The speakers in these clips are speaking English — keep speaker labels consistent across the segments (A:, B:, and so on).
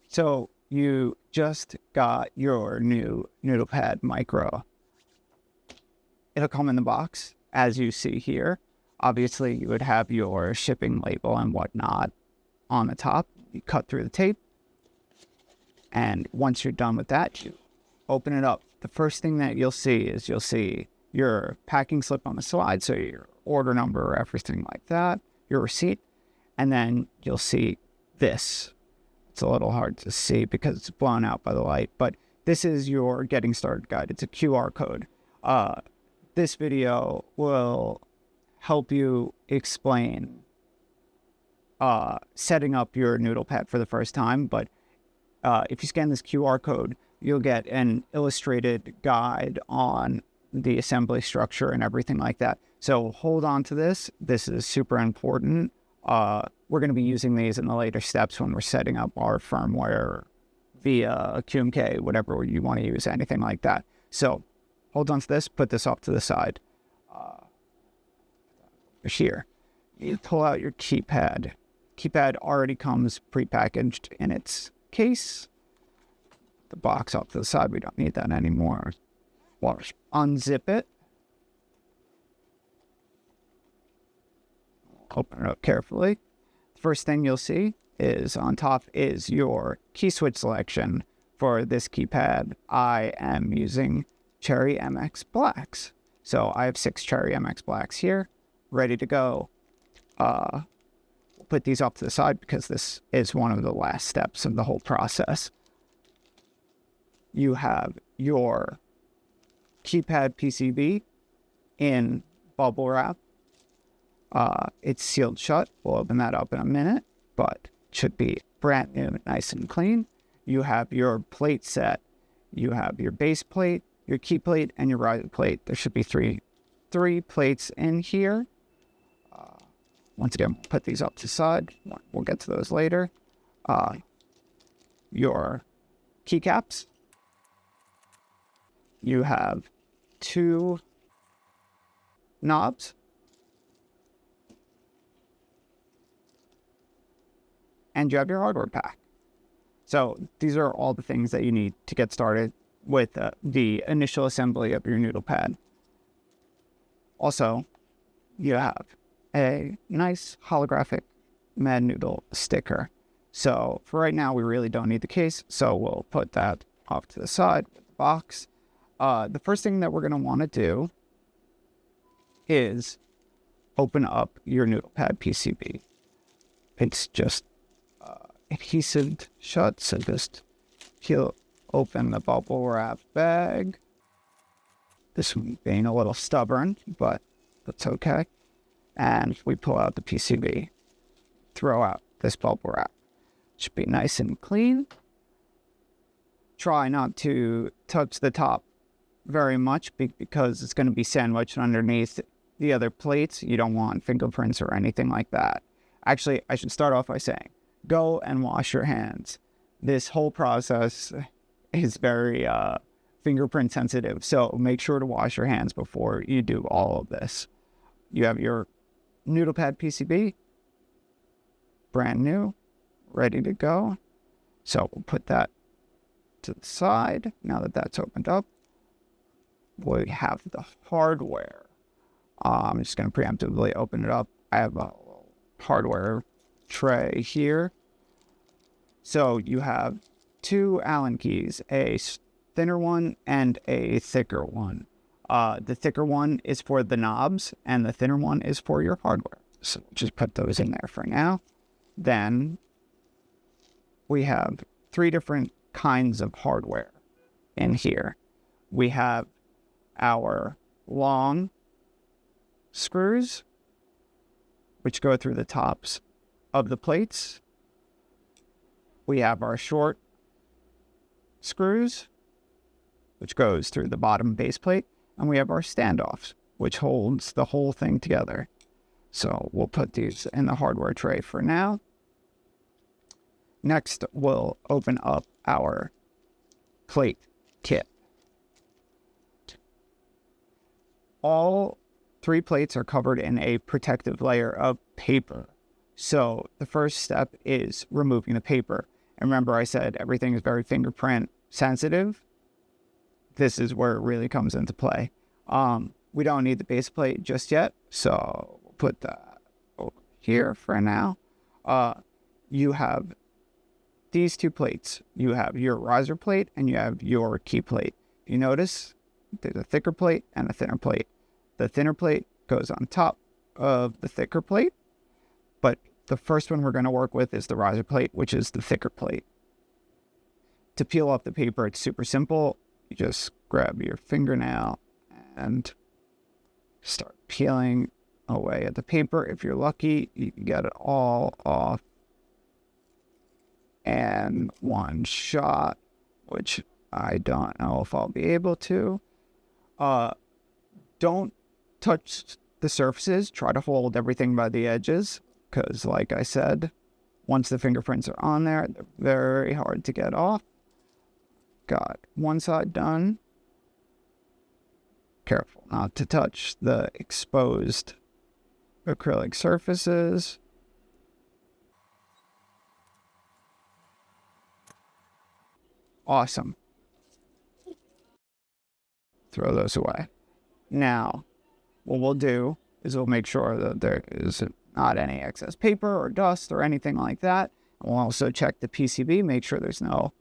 A: So you just got your new NoodlePad Micro. It'll come in the box, as you see here. Obviously, you would have your shipping label and whatnot on the top. You cut through the tape. And once you're done with that, you open it up. The first thing that you'll see is your packing slip on the side, so your order number, everything like that, your receipt, and then you'll see this. It's a little hard to see because it's blown out by the light, but this is your getting started guide. It's a QR code. This video will help you explain setting up your NoodlePad for the first time, but if you scan this QR code, you'll get an illustrated guide on the assembly structure and everything like that. So hold on to this. This is super important. We're going to be using these in the later steps when we're setting up our firmware via QMK, whatever you want to use, anything like that. So hold on to this, put this off to the side. Here, you pull out your keypad. Keypad already comes prepackaged in its case. The box off to the side, we don't need that anymore. Well, unzip it. Open it up carefully. The first thing you'll see is on top is your key switch selection. For this keypad, I am using Cherry MX Blacks. So I have 6 Cherry MX Blacks here, ready to go. We'll put these off to the side because this is one of the last steps of the whole process. You have your keypad PCB in bubble wrap. It's sealed shut. We'll open that up in a minute, but it should be brand new, nice and clean. You have your plate set. You have your base plate, your key plate, and your riser plate. There should be three plates in here. Once again, put these up to the side. We'll get to those later. Your keycaps. You have 2 knobs. And you have your hardware pack. So these are all the things that you need to get started with the initial assembly of your NoodlePad. Also, you have a nice holographic Mad Noodle sticker. So for right now, we really don't need the case, so we'll put that off to the side with the box. The first thing that we're going to want to do is open up your NoodlePad PCB. It's just adhesive shut, so just peel open the bubble wrap bag. This one being a little stubborn, but that's okay. And we pull out the PCB, throw out this bubble wrap. Should be nice and clean. Try not to touch the top very much because it's going to be sandwiched underneath the other plates. You don't want fingerprints or anything like that. Actually, I should start off by saying, go and wash your hands. This whole process is very fingerprint sensitive, so make sure to wash your hands before you do all of this. You have your NoodlePad PCB, brand new, ready to go. So we'll put that to the side. Now that that's opened up, we have the hardware. I'm just going to preemptively open it up. I have a little hardware tray here. So you have 2 Allen keys, a thinner one and a thicker one. The thicker one is for the knobs and the thinner one is for your hardware. So just put those in there for now. Then we have 3 different kinds of hardware in here. We have our long screws, which go through the tops of the plates. We have our short screws, which goes through the bottom base plate. And we have our standoffs, which holds the whole thing together. So we'll put these in the hardware tray for now. Next, we'll open up our plate kit. All 3 plates are covered in a protective layer of paper. So the first step is removing the paper. And remember I said everything is very fingerprint sensitive. This is where it really comes into play. We don't need the base plate just yet, so we'll put that over here for now. You have these two plates. You have your riser plate and you have your key plate. You notice there's a thicker plate and a thinner plate. The thinner plate goes on top of the thicker plate, but the first one we're going to work with is the riser plate, which is the thicker plate. To peel off the paper, it's super simple. You just grab your fingernail and start peeling away at the paper. If you're lucky, you can get it all off in one shot, which I don't know if I'll be able to. Don't touch the surfaces. Try to hold everything by the edges, because like I said, once the fingerprints are on there, they're very hard to get off. Got one side done. Careful not to touch the exposed acrylic surfaces. Awesome. Throw those away. Now, what we'll do is we'll make sure that there is not any excess paper or dust or anything like that. And we'll also check the PCB, make sure there's no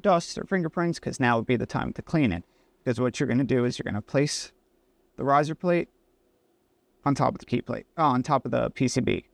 A: dust or fingerprints, because now would be the time to clean it. Because what you're going to do is you're going to place the riser plate on top of the key plate, on top of the PCB.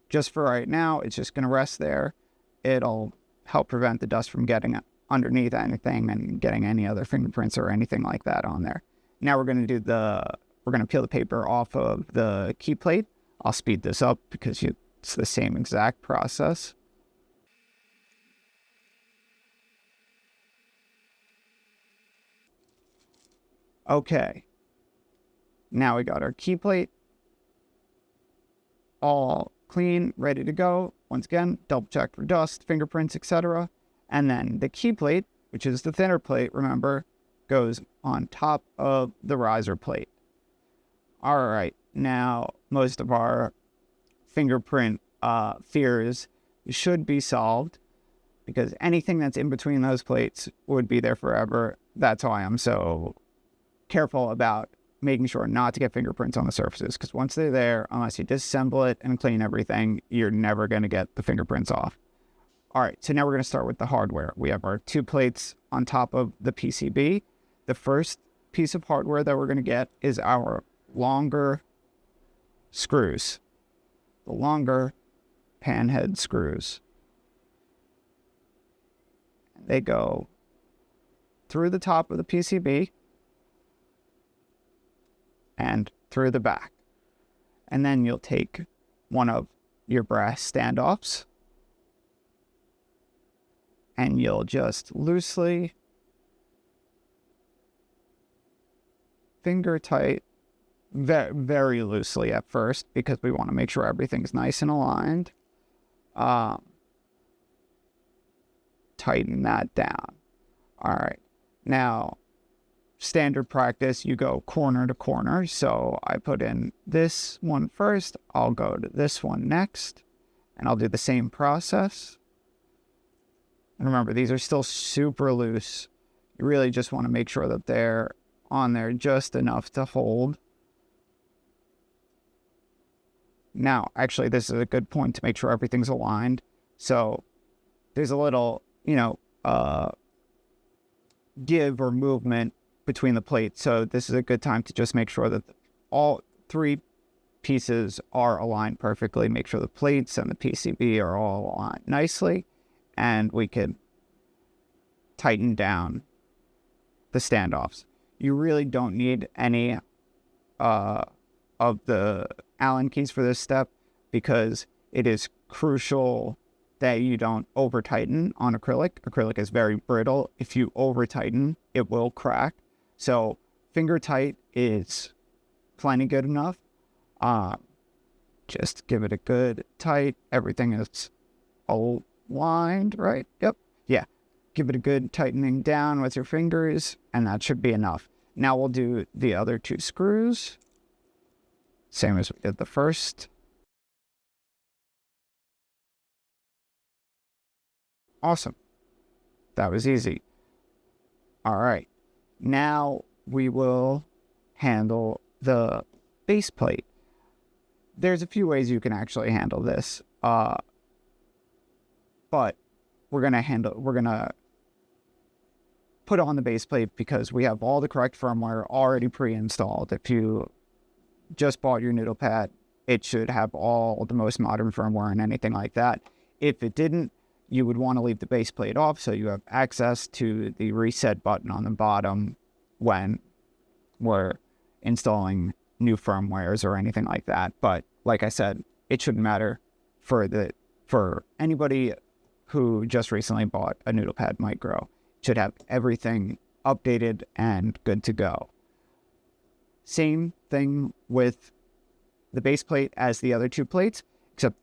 A: Just for right now, it's just going to rest there. It'll help prevent the dust from getting underneath anything and getting any other fingerprints or anything like that on there. Now we're going to peel the paper off of the key plate. I'll speed this up because it's the same exact process. Okay, now we got our key plate all clean, ready to go. Once again, double check for dust, fingerprints, etc. And then the key plate, which is the thinner plate, remember, goes on top of the riser plate. All right, now most of our fingerprint fears should be solved, because anything that's in between those plates would be there forever. That's why I'm so careful about making sure not to get fingerprints on the surfaces, because once they're there, unless you disassemble it and clean everything, you're never going to get the fingerprints off. All right, so now we're going to start with the hardware. We have our two plates on top of the PCB. The first piece of hardware that we're going to get is our longer screws, the longer pan head screws. They go through the top of the PCB and through the back. And then you'll take one of your brass standoffs and you'll just loosely, finger tight, very loosely at first, because we want to make sure everything's nice and aligned. Tighten that down. All right. Now, standard practice, you go corner to corner. So I put in this one first. I'll go to this one next. And I'll do the same process. And remember, these are still super loose. You really just want to make sure that they're on there just enough to hold. Now, actually, this is a good point to make sure everything's aligned. So there's a little, give or movement between the plates. So this is a good time to just make sure that all three pieces are aligned perfectly. Make sure the plates and the PCB are all aligned nicely. And we can tighten down the standoffs. You really don't need any of the Allen keys for this step, because it is crucial that you don't over tighten on acrylic. Acrylic is very brittle. If you over tighten, it will crack. So finger tight is plenty good enough. Just give it a good tight. Everything is aligned, right? Yep. Yeah. Give it a good tightening down with your fingers, and that should be enough. Now we'll do the other two screws. Same as we did the first. Awesome. That was easy. All right. Now we will handle the base plate. There's a few ways you can actually handle this, but we're gonna put on the base plate because we have all the correct firmware already pre-installed. If you just bought your NoodlePad, it should have all the most modern firmware and anything like that. If it didn't, you would want to leave the base plate off so you have access to the reset button on the bottom when we're installing new firmwares or anything like that. But like I said, it shouldn't matter for anybody who just recently bought a NoodlePad Micro. It should have everything updated and good to go. Same thing with the base plate as the other two plates, except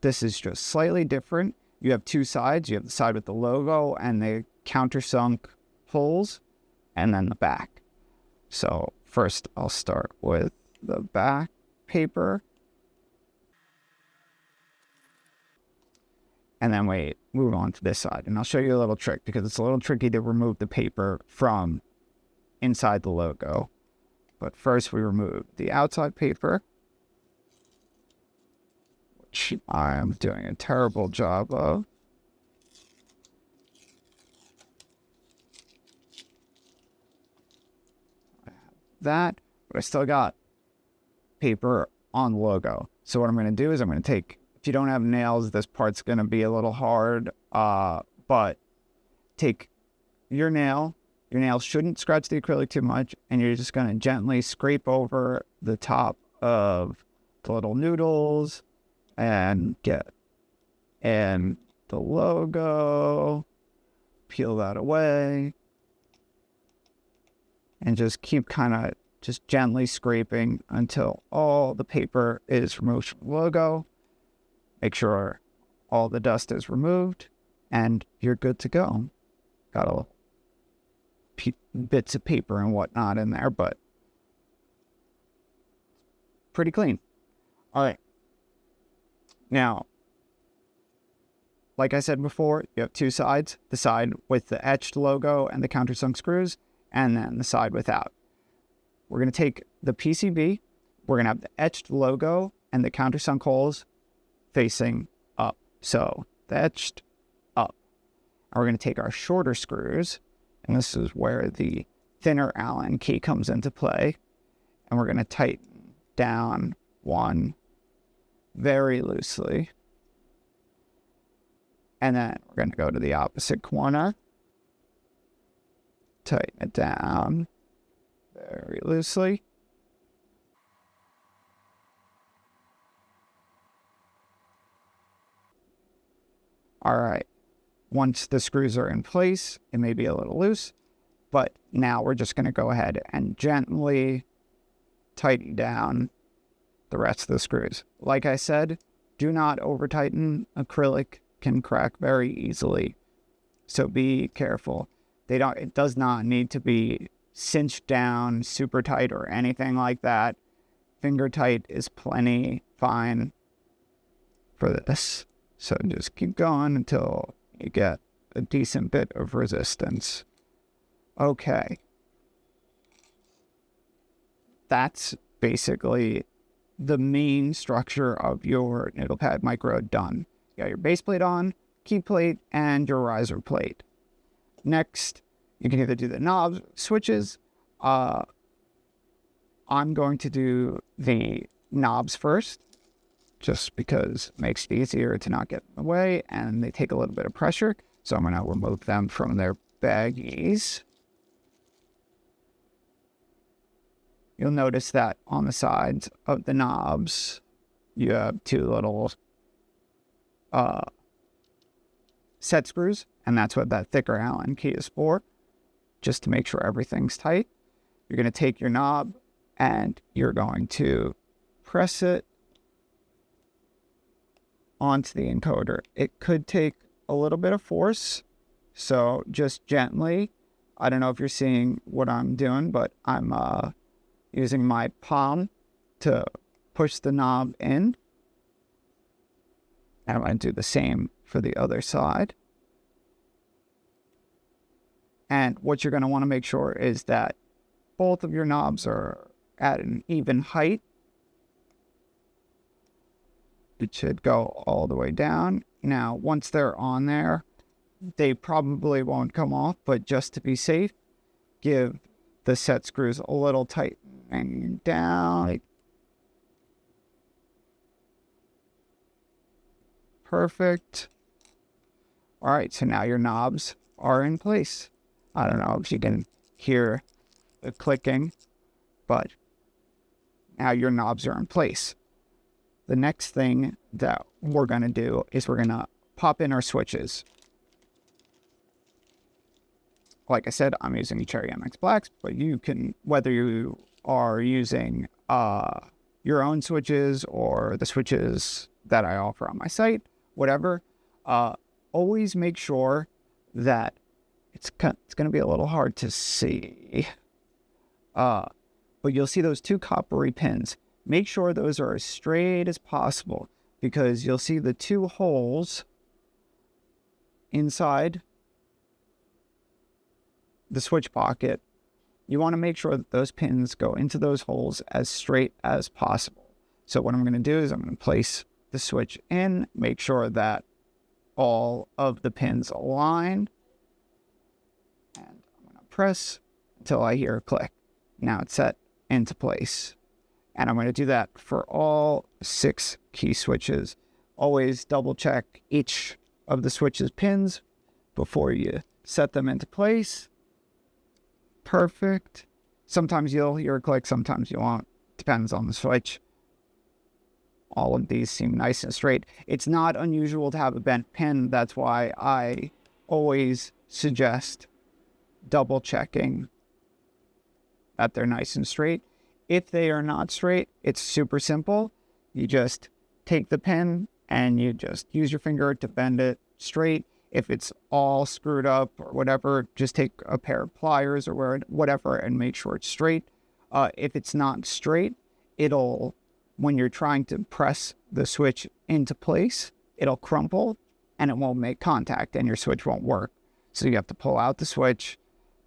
A: this is just slightly different. You have two sides. You have the side with the logo and the countersunk holes, and then the back. So first I'll start with the back paper. And then we move on to this side. And I'll show you a little trick because it's a little tricky to remove the paper from inside the logo. But first we remove the outside paper, which I am doing a terrible job of. I have that, but I still got paper on the logo. So what I'm going to do is I'm going to take, if you don't have nails, this part's going to be a little hard, but take your nail. Your nail shouldn't scratch the acrylic too much, and you're just going to gently scrape over the top of the little noodles and get in the logo, peel that away, and just keep kind of just gently scraping until all the paper is removed from the logo. Make sure all the dust is removed, and you're good to go. Got a bits of paper and whatnot in there, but pretty clean. All right. Now, like I said before, you have two sides, the side with the etched logo and the countersunk screws, and then the side without. We're going to take the PCB, we're going to have the etched logo and the countersunk holes facing up. So the etched up. And we're going to take our shorter screws, and this is where the thinner Allen key comes into play, and we're going to tighten down one very loosely. And then we're going to go to the opposite corner, tighten it down very loosely. All right. Once the screws are in place, it may be a little loose, but now we're just going to go ahead and gently tighten down the rest of the screws. Like I said, do not over tighten. Acrylic can crack very easily, so be careful. It does not need to be cinched down super tight or anything like that. Finger tight is plenty fine for this. So just keep going until you get a decent bit of resistance. Okay. That's basically the main structure of your NoodlePad Micro done. You got your base plate on, key plate, and your riser plate. Next, you can either do the knob switches. I'm going to do the knobs first, just because it makes it easier to not get in the way, and they take a little bit of pressure. So I'm going to remove them from their baggies. You'll notice that on the sides of the knobs, you have two little set screws, and that's what that thicker Allen key is for, just to make sure everything's tight. You're going to take your knob and you're going to press it onto the encoder. It could take a little bit of force, so just gently. I don't know if you're seeing what I'm doing, but I'm using my palm to push the knob in. And I'm going to do the same for the other side. And what you're going to want to make sure is that both of your knobs are at an even height. It should go all the way down. Now, once they're on there, they probably won't come off, but just to be safe, give the set screws a little tightening down. Perfect. All right, so now your knobs are in place. I don't know if you can hear the clicking, but now your knobs are in place. The next thing that we're going to do is we're going to pop in our switches. Like I said, I'm using Cherry MX Blacks, but you can, whether you are using your own switches or the switches that I offer on my site, whatever, always make sure that it's going to be a little hard to see. But you'll see those two coppery pins. Make sure those are as straight as possible, because you'll see the two holes inside the switch pocket. You want to make sure that those pins go into those holes as straight as possible. So what I'm going to do is I'm going to place the switch in, make sure that all of the pins align, and I'm going to press until I hear a click. Now it's set into place. And I'm going to do that for all 6 key switches. Always double check each of the switches pins before you set them into place. Perfect. Sometimes you'll hear a click, sometimes you won't. Depends on the switch. All of these seem nice and straight. It's not unusual to have a bent pin. That's why I always suggest double checking that they're nice and straight. If they are not straight, it's super simple. You just take the pin and you just use your finger to bend it straight. If it's all screwed up or whatever, just take a pair of pliers or whatever and make sure it's straight. If it's not straight, it'll, when you're trying to press the switch into place, it'll crumple and it won't make contact and your switch won't work. So you have to pull out the switch,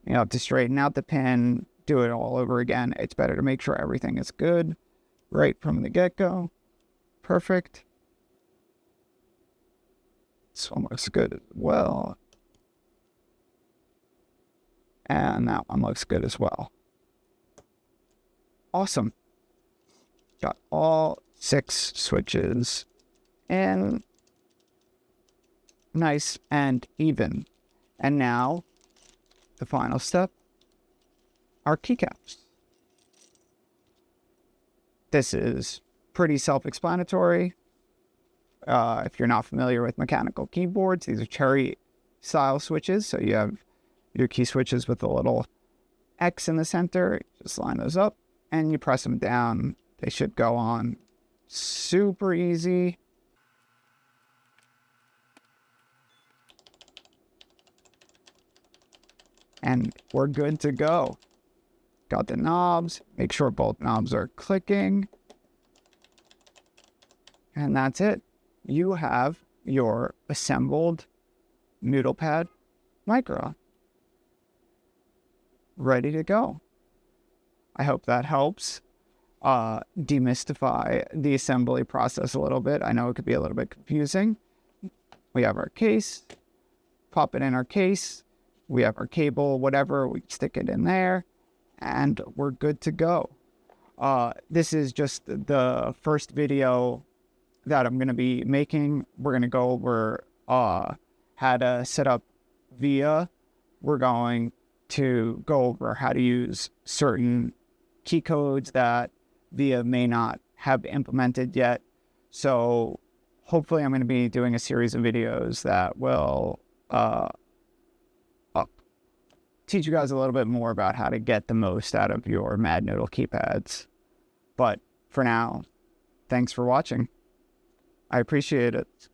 A: you have to straighten out the pin, do it all over again. It's better to make sure everything is good right from the get-go. Perfect. This one looks good as well. And that one looks good as well. Awesome. Got all 6 switches in. Nice and even. And now, the final step, our keycaps. This is pretty self-explanatory. If you're not familiar with mechanical keyboards, these are Cherry style switches. So you have your key switches with a little X in the center. Just line those up and you press them down. They should go on super easy. And we're good to go. Got the knobs. Make sure both knobs are clicking. And that's it. You have your assembled NoodlePad micro ready to go. I hope that helps demystify the assembly process a little bit. I know it could be a little bit confusing. We have our case, pop it in our case. We have our cable, whatever, we stick it in there, and we're good to go. This is just the first video that I'm going to be making. We're going to go over how to set up VIA. We're going to go over how to use certain key codes that VIA may not have implemented yet. So hopefully I'm going to be doing a series of videos that will teach you guys a little bit more about how to get the most out of your Mad Noodle keypads. But for now, thanks for watching. I appreciate it.